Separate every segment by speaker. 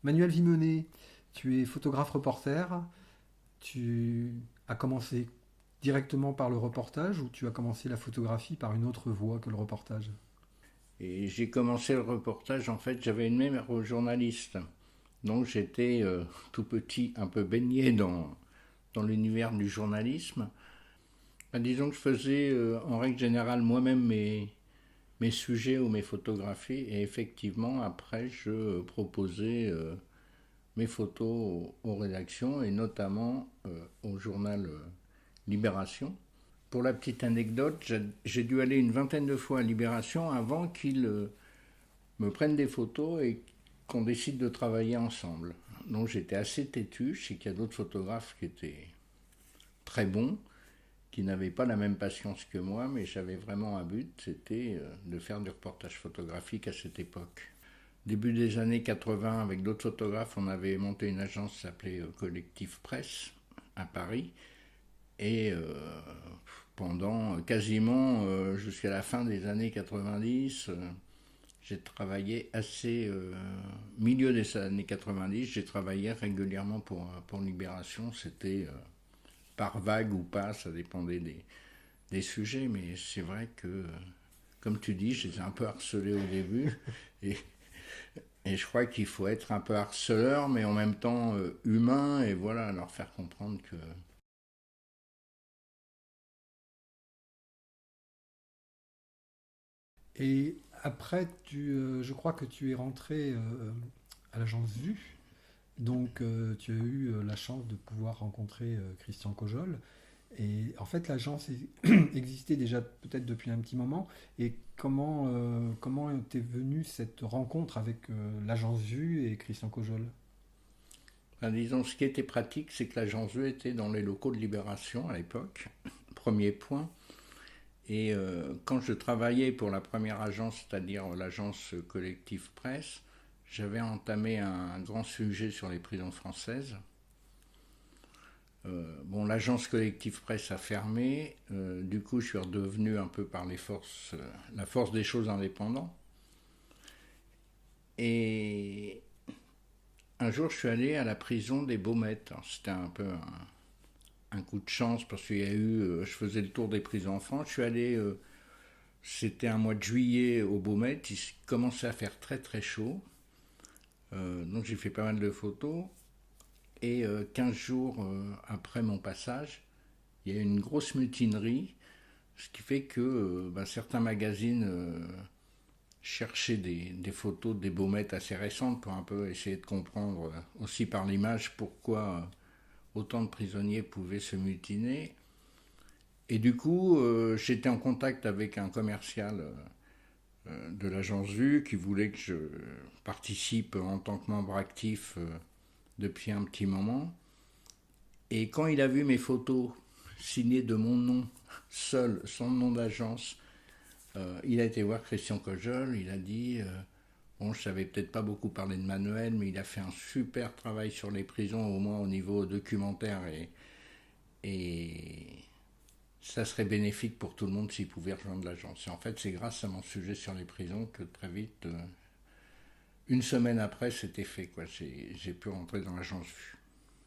Speaker 1: Manuel Vimonet, tu es photographe-reporter. Tu as commencé directement par le reportage ou tu as commencé la photographie par une autre voie que le reportage?
Speaker 2: Et j'ai commencé le reportage, en fait, j'avais une mère journaliste. Donc j'étais tout petit, un peu baigné dans l'univers du journalisme. Disons que je faisais en règle générale moi-même mes sujets ou mes photographies. Et effectivement, après, je proposais mes photos aux rédactions et notamment au journal Libération. Pour la petite anecdote, j'ai dû aller une vingtaine de fois à Libération avant qu'ils me prennent des photos et qu'on décide de travailler ensemble. Donc j'étais assez têtu. Je sais qu'il y a d'autres photographes qui étaient très bons, qui n'avaient pas la même patience que moi, mais j'avais vraiment un but, c'était de faire du reportage photographique à cette époque. Début des années 80, avec d'autres photographes, on avait monté une agence qui s'appelait Collectif Presse à Paris. Et pendant quasiment jusqu'à la fin des années 90, j'ai travaillé assez milieu des années 90, j'ai travaillé régulièrement pour Libération. C'était par vague ou pas, ça dépendait des sujets, mais c'est vrai que, comme tu dis, je les ai un peu harcelés au début. Et, et je crois qu'il faut être un peu harceleur, mais en même temps humain, et voilà, leur faire comprendre que
Speaker 1: Et après, je crois que tu es rentré à l'agence Vue. Donc, tu as eu la chance de pouvoir rencontrer Christian Cojol. Et en fait, existait déjà peut-être depuis un petit moment. Et comment t'es venue cette rencontre avec l'agence Vue et Christian Cojol?
Speaker 2: disons, ce qui était pratique, c'est que l'agence Vue était dans les locaux de Libération à l'époque, premier point. Et quand je travaillais pour la première agence, c'est-à-dire l'agence Collectif Presse, j'avais entamé un grand sujet sur les prisons françaises. Bon, l'agence Collectif Presse a fermé, du coup je suis redevenu un peu par la force des choses indépendants. Et un jour je suis allé à la prison des Baumettes. C'était un peu un coup de chance parce qu'il y a eu, je faisais le tour des prisons en France. Je suis allé, c'était un mois de juillet au Baumettes, il commençait à faire très très chaud. Donc j'ai fait pas mal de photos. Et 15 jours après mon passage, il y a eu une grosse mutinerie, ce qui fait que certains magazines cherchaient des photos des Baumettes assez récentes pour un peu essayer de comprendre aussi par l'image pourquoi autant de prisonniers pouvaient se mutiner. Et du coup, j'étais en contact avec un commercial de l'agence Vue qui voulait que je participe en tant que membre actif depuis un petit moment. Et quand il a vu mes photos signées de mon nom, seul, sans nom d'agence, il a été voir Christian Cojol, il a dit bon, je savais peut-être pas beaucoup parler de Manuel, mais il a fait un super travail sur les prisons, au moins au niveau documentaire, et ça serait bénéfique pour tout le monde s'il pouvait rejoindre l'agence. Et en fait, c'est grâce à mon sujet sur les prisons que très vite, une semaine après, c'était fait. Quoi. J'ai pu rentrer dans l'agence Vue.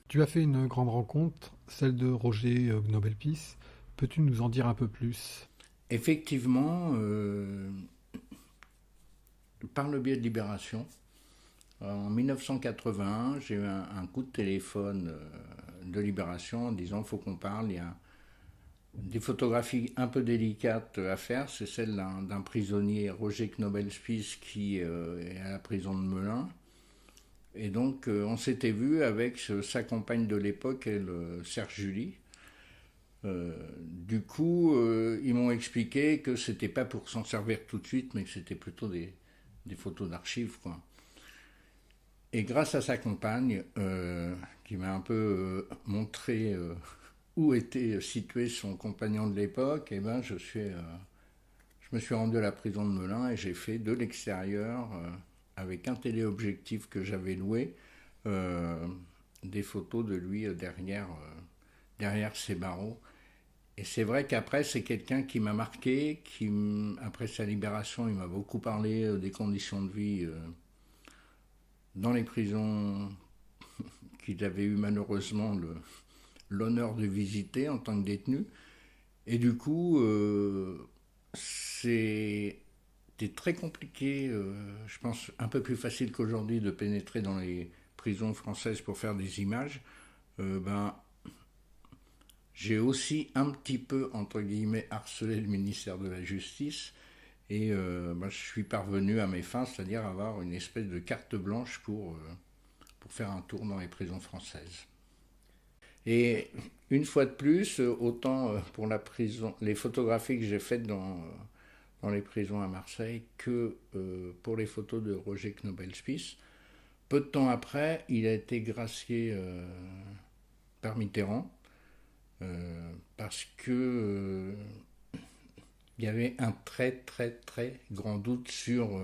Speaker 1: Tu as fait une grande rencontre, celle de Roger Gnobelpis. Peux-tu nous en dire un peu plus?
Speaker 2: Effectivement, par le biais de Libération, en 1981, j'ai eu un coup de téléphone de Libération en disant il faut qu'on parle, il y a des photographies un peu délicates à faire. C'est celle d'un prisonnier, Roger Knobelspies, qui est à la prison de Melun. Et donc, on s'était vu avec sa compagne de l'époque, Serge Julie. Du coup, ils m'ont expliqué que c'était pas pour s'en servir tout de suite, mais que c'était plutôt des photos d'archives, quoi. Et grâce à sa compagne, qui m'a un peu montré où était situé son compagnon de l'époque, et ben je me suis rendu à la prison de Melun et j'ai fait de l'extérieur, avec un téléobjectif que j'avais loué, euh, des photos de lui derrière ses barreaux. Et c'est vrai qu'après, c'est quelqu'un qui m'a marqué, après sa libération, il m'a beaucoup parlé des conditions de vie dans les prisons qu'il avait eu malheureusement l'honneur de visiter en tant que détenu. Et du coup, c'était très compliqué, je pense un peu plus facile qu'aujourd'hui de pénétrer dans les prisons françaises pour faire des images. Ben, j'ai aussi un petit peu, entre guillemets, harcelé le ministère de la Justice. Et ben, je suis parvenu à mes fins, c'est-à-dire avoir une espèce de carte blanche pour faire un tour dans les prisons françaises. Et une fois de plus, autant pour la prison, les photographies que j'ai faites dans les prisons à Marseille que pour les photos de Roger Knobelspiess, peu de temps après, il a été gracié par Mitterrand parce que il y avait un très très très grand doute sur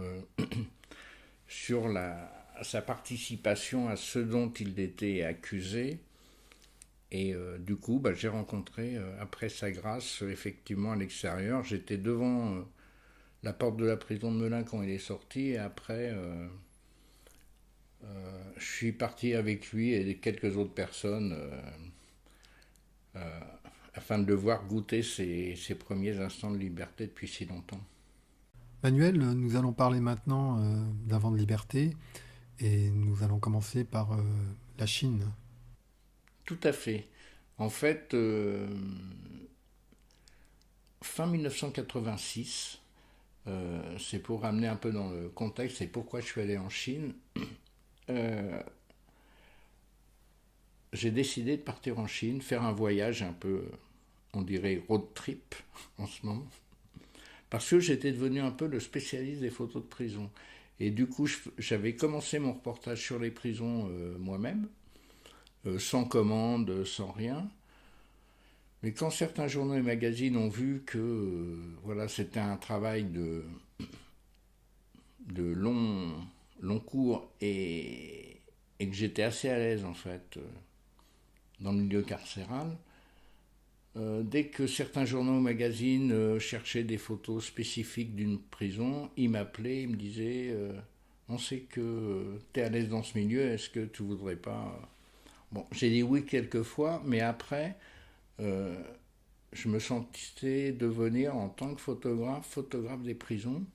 Speaker 2: sa participation à ce dont il était accusé. Et du coup, bah, j'ai rencontré, après sa grâce, effectivement à l'extérieur, j'étais devant la porte de la prison de Melun quand il est sorti, et après, je suis parti avec lui et quelques autres personnes euh, afin de le voir goûter ses premiers instants de liberté depuis si longtemps.
Speaker 1: Manuel, nous allons parler maintenant d'un vent de liberté et nous allons commencer par la Chine.
Speaker 2: Tout à fait. En fait, fin 1986, c'est pour ramener un peu dans le contexte et pourquoi je suis allé en Chine. Euh, j'ai décidé de partir en Chine, faire un voyage un peu, on dirait road trip en ce moment, parce que j'étais devenu un peu le spécialiste des photos de prison. Et du coup, j'avais commencé mon reportage sur les prisons moi-même, sans commande, sans rien. Mais quand certains journaux et magazines ont vu que voilà, c'était un travail de long cours et que j'étais assez à l'aise en fait dans le milieu carcéral, dès que certains journaux ou magazines cherchaient des photos spécifiques d'une prison, ils m'appelaient, ils me disaient on sait que tu es à l'aise dans ce milieu, est-ce que tu voudrais pas. Bon, j'ai dit oui quelques fois, mais après, euh, je me sentais devenir en tant que photographe des prisons.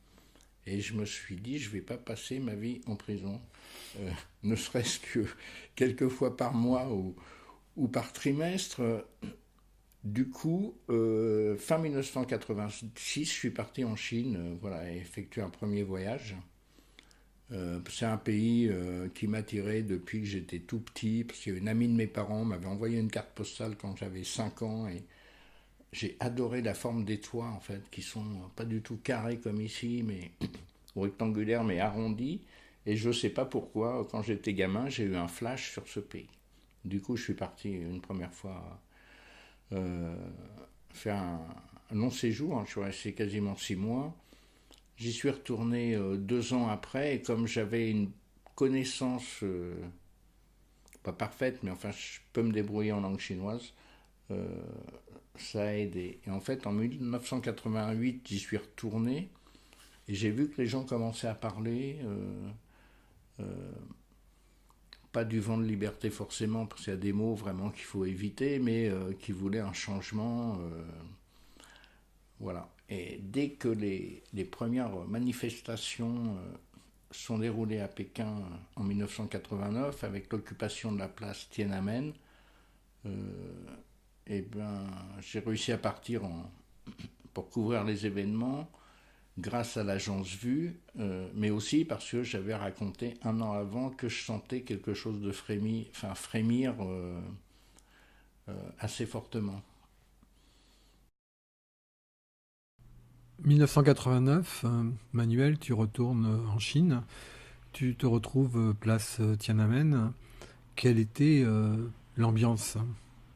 Speaker 2: Et je me suis dit, je ne vais pas passer ma vie en prison, ne serait-ce que quelques fois par mois ou par trimestre. Du coup, fin 1986, je suis parti en Chine, voilà, et effectué un premier voyage. C'est un pays qui m'attirait depuis que j'étais tout petit, parce qu'une amie de mes parents m'avait envoyé une carte postale quand j'avais 5 ans, et j'ai adoré la forme des toits, en fait, qui sont pas du tout carrés comme ici, mais rectangulaires, mais arrondis. Et je ne sais pas pourquoi, quand j'étais gamin, j'ai eu un flash sur ce pays. Du coup, je suis parti une première fois euh, faire un long séjour, hein, je suis resté quasiment 6 mois. J'y suis retourné 2 ans après, et comme j'avais une connaissance, pas parfaite, mais enfin, je peux me débrouiller en langue chinoise, euh, ça a aidé. Et en fait, en 1988, j'y suis retourné et j'ai vu que les gens commençaient à parler, euh, pas du vent de liberté forcément, parce qu'il y a des mots vraiment qu'il faut éviter, mais qui voulaient un changement. Voilà. Et dès que les premières manifestations sont déroulées à Pékin en 1989, avec l'occupation de la place Tiananmen, euh, eh ben, j'ai réussi à partir pour couvrir les événements grâce à l'agence Vue, mais aussi parce que j'avais raconté un an avant que je sentais quelque chose de frémir assez fortement.
Speaker 1: 1989, Manuel, tu retournes en Chine, tu te retrouves place Tiananmen. Quelle était l'ambiance?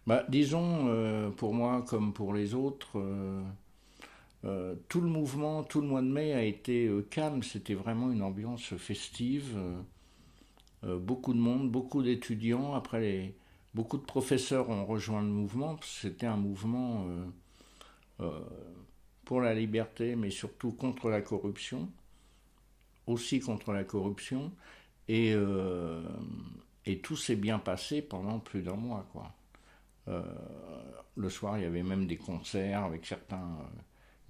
Speaker 2: Bah, disons, pour moi comme pour les autres, tout le mouvement, tout le mois de mai a été calme, c'était vraiment une ambiance festive, beaucoup de monde, beaucoup d'étudiants, après beaucoup de professeurs ont rejoint le mouvement, parce que c'était un mouvement euh, pour la liberté, mais surtout contre la corruption, aussi contre la corruption, Et, euh, et tout s'est bien passé pendant plus d'un mois, quoi. Euh, le soir, il y avait même des concerts avec certains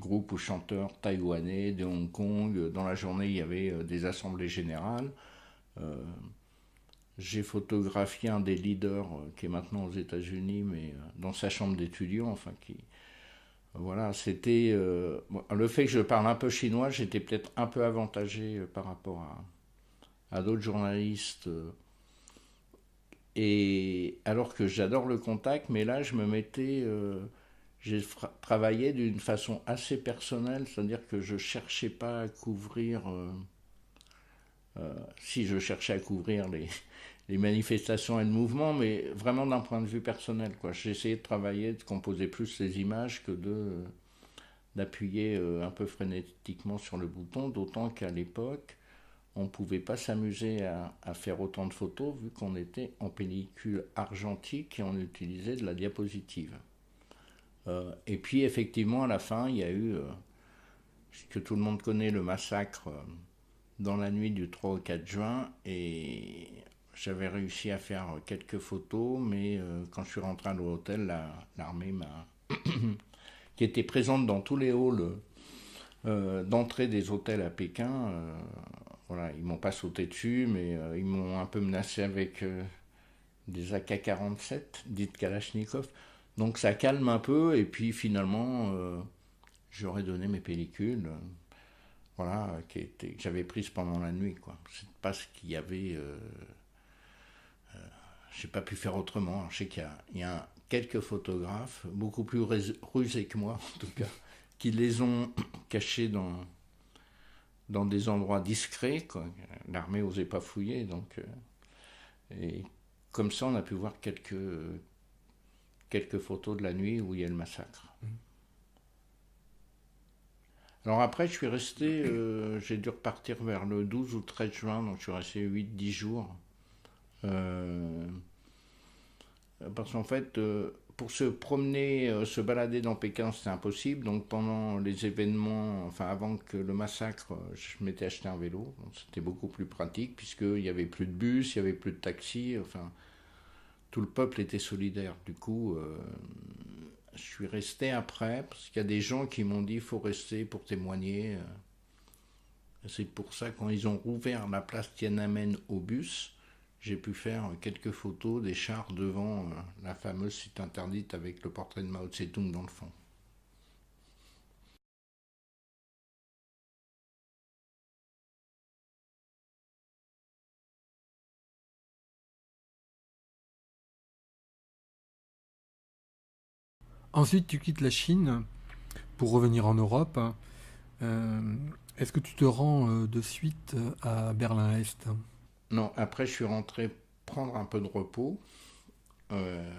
Speaker 2: groupes ou chanteurs taïwanais de Hong Kong. Dans la journée, il y avait des assemblées générales. Euh, j'ai photographié un des leaders qui est maintenant aux États-Unis, mais dans sa chambre d'étudiant, enfin qui, voilà, c'était bon, le fait que je parle un peu chinois, j'étais peut-être un peu avantagé par rapport à d'autres journalistes. Et alors que j'adore le contact, mais là je me mettais, j'ai travaillé d'une façon assez personnelle, c'est-à-dire que je cherchais pas à couvrir, si je cherchais à couvrir les manifestations et le mouvement, mais vraiment d'un point de vue personnel, quoi. J'ai essayé de travailler, de composer plus les images que d'appuyer un peu frénétiquement sur le bouton, d'autant qu'à l'époque, on ne pouvait pas s'amuser à faire autant de photos vu qu'on était en pellicule argentique et on utilisait de la diapositive. Et puis effectivement, à la fin, il y a eu, ce que tout le monde connaît, le massacre dans la nuit du 3 au 4 juin, et j'avais réussi à faire quelques photos, mais quand je suis rentré à l'hôtel, l'armée m'a qui était présente dans tous les halls d'entrée des hôtels à Pékin. Voilà, ils m'ont pas sauté dessus, mais ils m'ont un peu menacé avec des AK-47, dites Kalachnikov. Donc ça calme un peu, et puis finalement, j'aurais donné mes pellicules, voilà, que j'avais prises pendant la nuit, quoi. C'est pas ce qu'il y avait. J'ai pas pu faire autrement. Alors, je sais qu'il y a quelques photographes, beaucoup plus rusés que moi, en tout cas, qui les ont cachés dans des endroits discrets, quoi. L'armée n'osait pas fouiller, donc et comme ça on a pu voir quelques photos de la nuit où il y a le massacre. Alors après je suis resté, j'ai dû repartir vers le 12 ou 13 juin, donc je suis resté 8-10 jours. Euh, Parce qu'en fait, pour se promener, se balader dans Pékin, c'était impossible. Donc pendant les événements, enfin avant que le massacre, je m'étais acheté un vélo. Donc, c'était beaucoup plus pratique puisqu'il n'y avait plus de bus, il n'y avait plus de taxi. Enfin, tout le peuple était solidaire. Du coup, je suis resté après parce qu'il y a des gens qui m'ont dit qu'il faut rester pour témoigner. C'est pour ça quand ils ont rouvert la place Tiananmen au bus, j'ai pu faire quelques photos des chars devant la fameuse site interdite avec le portrait de Mao Tse-tung dans le fond.
Speaker 1: Ensuite, tu quittes la Chine pour revenir en Europe. Euh, Est-ce que tu te rends de suite à Berlin-Est?
Speaker 2: Non, après je suis rentré prendre un peu de repos. euh,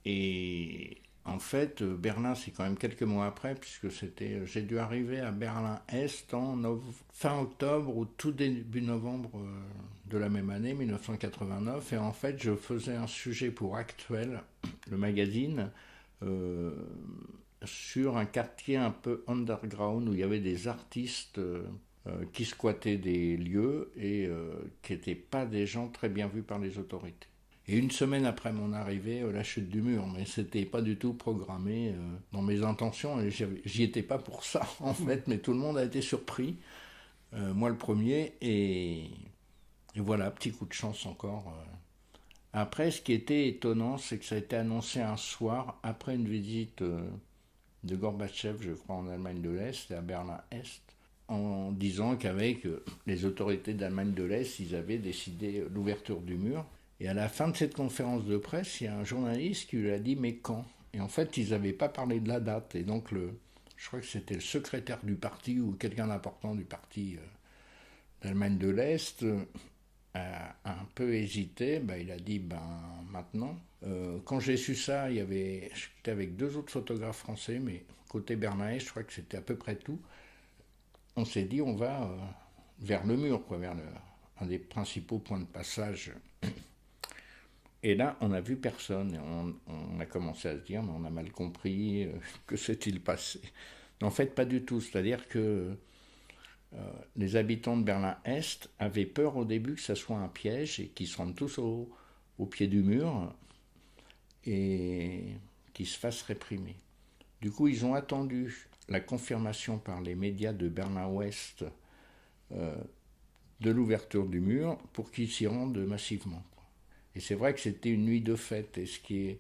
Speaker 2: et en fait, Berlin, c'est quand même quelques mois après, puisque j'ai dû arriver à Berlin-Est fin octobre ou tout début novembre de la même année, 1989. Et en fait, je faisais un sujet pour Actuel, le magazine, euh, sur un quartier un peu underground où il y avait des artistes qui squattaient des lieux et qui n'étaient pas des gens très bien vus par les autorités. Et une semaine après mon arrivée, la chute du mur, mais c'était pas du tout programmé dans mes intentions et j'y étais pas pour ça en fait, mais tout le monde a été surpris, moi le premier, et voilà, petit coup de chance encore. Après, ce qui était étonnant, c'est que ça a été annoncé un soir après une visite de Gorbatchev, je crois, en Allemagne de l'Est et à Berlin-Est, en disant qu'avec les autorités d'Allemagne de l'Est, ils avaient décidé l'ouverture du mur. Et à la fin de cette conférence de presse, il y a un journaliste qui lui a dit mais quand? Et en fait, ils n'avaient pas parlé de la date. Et donc, je crois que c'était le secrétaire du parti ou quelqu'un d'important du parti d'Allemagne de l'Est a un peu hésité. Ben, il a dit ben maintenant. Quand j'ai su ça, j'étais avec deux autres photographes français, mais côté Bernays, je crois que c'était à peu près tout. On s'est dit on va vers le mur, quoi, vers un des principaux points de passage. Et là, on n'a vu personne. Et on a commencé à se dire, mais on a mal compris, que s'est-il passé? En fait, pas du tout. C'est-à-dire que les habitants de Berlin-Est avaient peur au début que ça soit un piège et qu'ils se rendent tous au pied du mur et qu'ils se fassent réprimer. Du coup, ils ont attendu la confirmation par les médias de Berlin-Ouest de l'ouverture du mur pour qu'ils s'y rendent massivement. Et c'est vrai que c'était une nuit de fête. Et ce qui est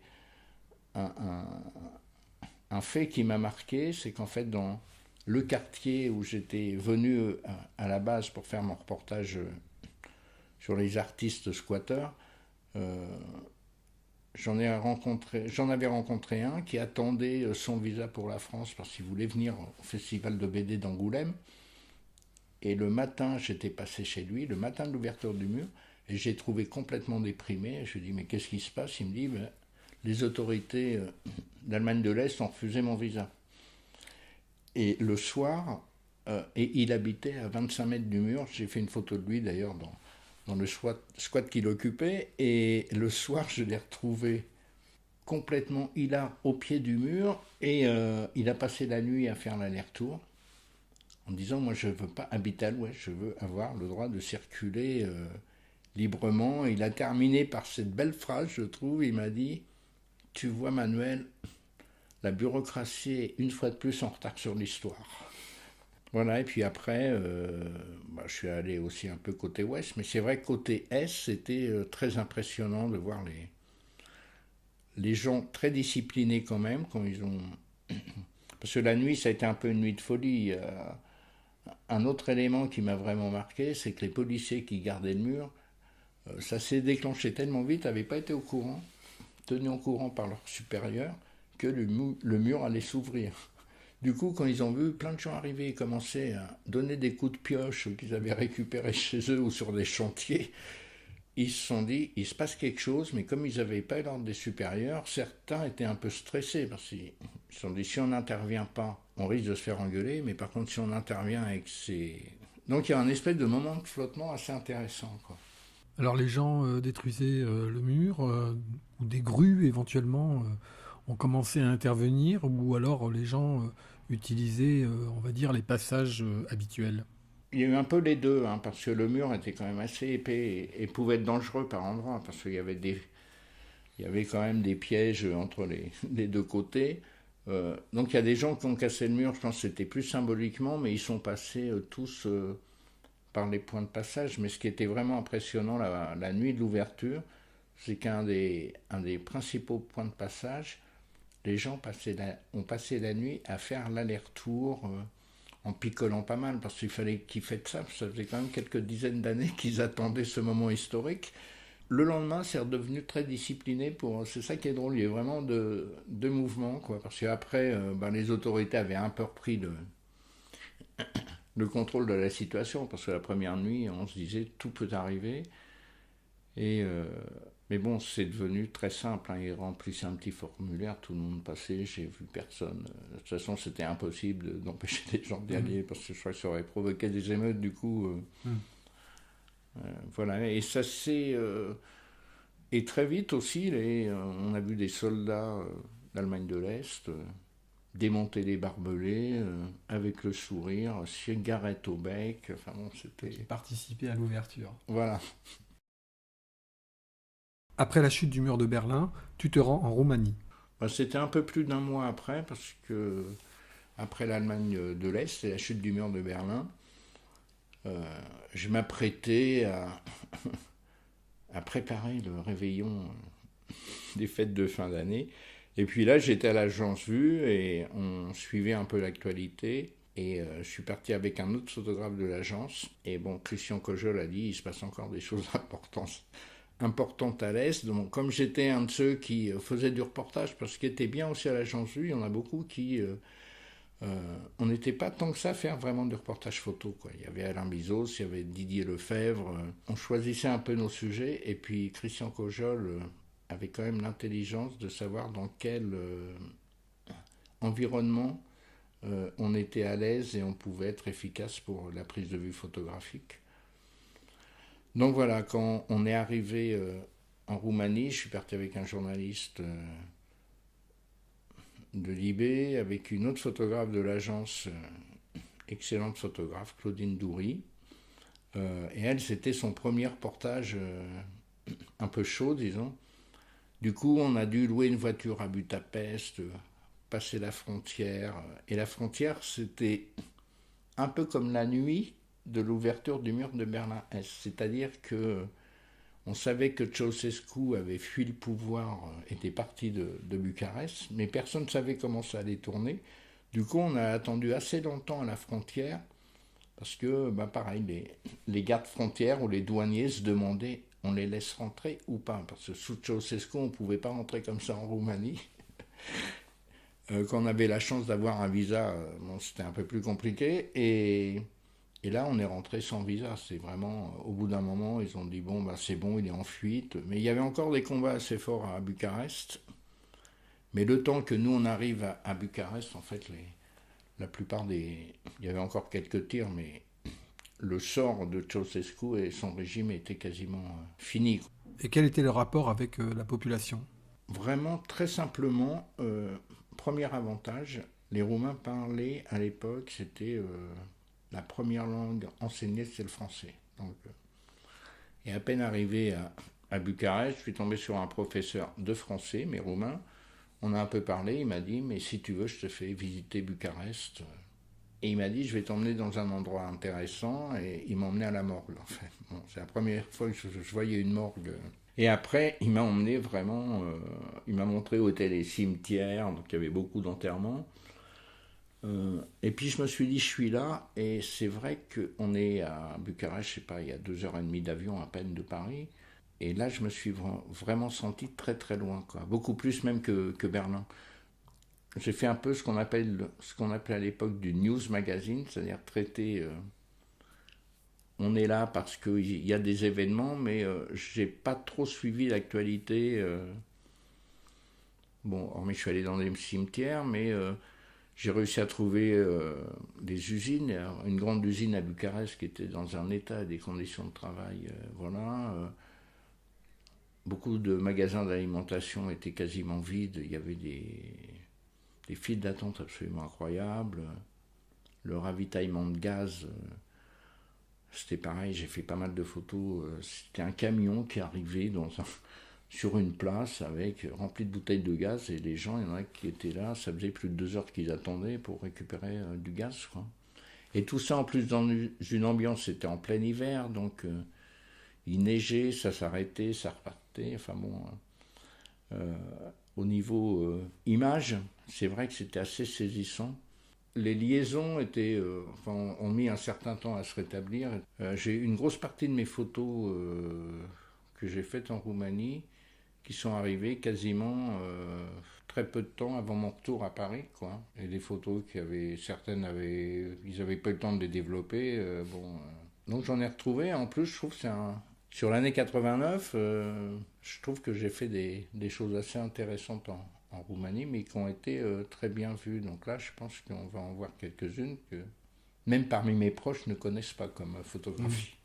Speaker 2: un fait qui m'a marqué, c'est qu'en fait, dans le quartier où j'étais venu à la base pour faire mon reportage sur les artistes squatteurs, j'en avais rencontré un qui attendait son visa pour la France parce qu'il voulait venir au festival de BD d'Angoulême. Et le matin, j'étais passé chez lui, le matin de l'ouverture du mur, et j'ai trouvé complètement déprimé. Je lui ai dit, mais qu'est-ce qui se passe? Il me dit, les autorités d'Allemagne de l'Est ont refusé mon visa. Et le soir, et il habitait à 25 mètres du mur, j'ai fait une photo de lui d'ailleurs dans le squat qu'il occupait, et le soir, je l'ai retrouvé complètement hilar au pied du mur, et il a passé la nuit à faire l'aller-retour, en disant, moi je ne veux pas habiter à l'Ouest, je veux avoir le droit de circuler librement. Et il a terminé par cette belle phrase, je trouve, il m'a dit, tu vois Manuel, la bureaucratie est une fois de plus en retard sur l'histoire. Voilà, et puis après, je suis allé aussi un peu côté ouest, mais c'est vrai que côté est, c'était très impressionnant de voir les gens très disciplinés quand même, quand ils ont... Parce que la nuit, ça a été un peu une nuit de folie. Un autre élément qui m'a vraiment marqué, c'est que les policiers qui gardaient le mur, ça s'est déclenché tellement vite, n'avaient pas été au courant, tenus au courant par leurs supérieurs, que le mur allait s'ouvrir. Du coup, quand ils ont vu plein de gens arriver et commencer à donner des coups de pioche qu'ils avaient récupérés chez eux ou sur des chantiers, ils se sont dit, il se passe quelque chose, mais comme ils n'avaient pas l'ordre des supérieurs, certains étaient un peu stressés, parce qu'ils se sont dit, si on n'intervient pas, on risque de se faire engueuler, mais par contre, si on intervient avec ces... Donc il y a un espèce de moment de flottement assez intéressant, quoi.
Speaker 1: Alors les gens détruisaient le mur, ou des grues éventuellement ont commencé à intervenir, ou alors les gens utilisaient, on va dire, les passages habituels.
Speaker 2: Il y a eu un peu les deux, hein, parce que le mur était quand même assez épais et pouvait être dangereux par endroits, parce qu'il y avait quand même des pièges entre les deux côtés. Donc il y a des gens qui ont cassé le mur, je pense que c'était plus symboliquement, mais ils sont passés tous par les points de passage. Mais ce qui était vraiment impressionnant la nuit de l'ouverture, c'est qu'un des principaux points de passage, les gens ont passé la nuit à faire l'aller-retour en picolant pas mal, parce qu'il fallait qu'ils fassent ça, ça faisait quand même quelques dizaines d'années qu'ils attendaient ce moment historique. Le lendemain, c'est redevenu très discipliné. C'est ça qui est drôle, il y a vraiment deux mouvements, quoi, parce qu'après, les autorités avaient un peu repris le contrôle de la situation, parce que la première nuit, on se disait tout peut arriver. Mais bon, c'est devenu très simple, hein. Ils remplissaient un petit formulaire, tout le monde passait, j'ai vu personne. De toute façon, c'était impossible d'empêcher les gens d'y aller, parce que je crois que ça aurait provoqué des émeutes, du coup. Voilà, et ça c'est... et très vite aussi, on a vu des soldats d'Allemagne de l'Est démonter les barbelés avec le sourire, cigarette au bec, enfin bon, c'était...
Speaker 1: Qui participaient à l'ouverture.
Speaker 2: Voilà.
Speaker 1: Après la chute du mur de Berlin, tu te rends en Roumanie.
Speaker 2: C'était un peu plus d'un mois après, parce que après l'Allemagne de l'Est et la chute du mur de Berlin, je m'apprêtais à préparer le réveillon des fêtes de fin d'année. Et puis là, j'étais à l'agence Vue et on suivait un peu l'actualité. Et je suis parti avec un autre photographe de l'agence. Et bon, Christian Kojol a dit, il se passe encore des choses importantes à l'Est. Donc, comme j'étais un de ceux qui faisait du reportage, parce qu'il était bien aussi à l'agence Vue, il y en a beaucoup qui... on n'était pas tant que ça à faire vraiment du reportage photo, quoi. Il y avait Alain Bizos, il y avait Didier Lefebvre. On choisissait un peu nos sujets. Et puis Christian Kojol avait quand même l'intelligence de savoir dans quel environnement on était à l'aise et on pouvait être efficace pour la prise de vue photographique. Donc voilà, quand on est arrivé en Roumanie, je suis parti avec un journaliste de Libé, avec une autre photographe de l'agence excellente photographe, Claudine Doury. Et elle, c'était son premier reportage un peu chaud, disons. Du coup, on a dû louer une voiture à Budapest, passer la frontière. Et la frontière, c'était un peu comme la nuit de l'ouverture du mur de Berlin-Est. C'est-à-dire que on savait que Ceausescu avait fui le pouvoir, était parti de Bucarest, mais personne ne savait comment ça allait tourner. Du coup, on a attendu assez longtemps à la frontière, parce que, pareil, les gardes frontières ou les douaniers se demandaient, on les laisse rentrer ou pas? Parce que sous Ceausescu, on ne pouvait pas rentrer comme ça en Roumanie. Quand on avait la chance d'avoir un visa, c'était un peu plus compliqué. Et là, on est rentré sans visa. C'est vraiment, au bout d'un moment, ils ont dit, c'est bon, il est en fuite. Mais il y avait encore des combats assez forts à Bucarest. Mais le temps que nous, on arrive à Bucarest, en fait, la plupart des... Il y avait encore quelques tirs, mais le sort de Ceausescu et son régime était quasiment fini.
Speaker 1: Et quel était le rapport avec la population?
Speaker 2: Vraiment, très simplement, premier avantage, les Roumains parlaient à l'époque, c'était la première langue enseignée, c'est le français. Donc, et à peine arrivé à Bucarest, je suis tombé sur un professeur de français, mais roumain. On a un peu parlé, il m'a dit, mais si tu veux, je te fais visiter Bucarest. Et il m'a dit, je vais t'emmener dans un endroit intéressant, et il m'a emmené à la morgue, en fait. Bon, c'est la première fois que je voyais une morgue. Et après, il m'a emmené vraiment, il m'a montré où étaient les cimetières, donc il y avait beaucoup d'enterrements. Et puis je me suis dit, je suis là, et c'est vrai qu'on est à Bucarest, je sais pas, il y a 2h30 d'avion à peine de Paris. Et là, je me suis vraiment senti très très loin, quoi. Beaucoup plus même que Berlin. J'ai fait un peu ce qu'on appelait à l'époque du news magazine, c'est-à-dire traiter. On est là parce qu'il y a des événements, mais j'ai pas trop suivi l'actualité. Hormis je suis allé dans des cimetières, mais j'ai réussi à trouver des usines, une grande usine à Bucarest qui était dans un état et des conditions de travail, voilà. Beaucoup de magasins d'alimentation étaient quasiment vides, il y avait des files d'attente absolument incroyables. Le ravitaillement de gaz, c'était pareil, j'ai fait pas mal de photos. C'était un camion qui arrivait sur une place rempli de bouteilles de gaz, et les gens, il y en a qui étaient là, ça faisait plus de 2 heures qu'ils attendaient pour récupérer du gaz, quoi. Et tout ça en plus dans une ambiance, c'était en plein hiver, donc il neigeait, ça s'arrêtait, ça repartait, enfin bon... au niveau image, c'est vrai que c'était assez saisissant. Les liaisons ont mis un certain temps à se rétablir. J'ai une grosse partie de mes photos que j'ai faites en Roumanie qui sont arrivées quasiment très peu de temps avant mon retour à Paris, quoi. Et des photos ils avaient pas eu le temps de les développer. Donc j'en ai retrouvé. En plus, je trouve que sur l'année 89, je trouve que j'ai fait des choses assez intéressantes en Roumanie, mais qui ont été très bien vues. Donc là, je pense qu'on va en voir quelques-unes que même parmi mes proches ne connaissent pas comme photographie.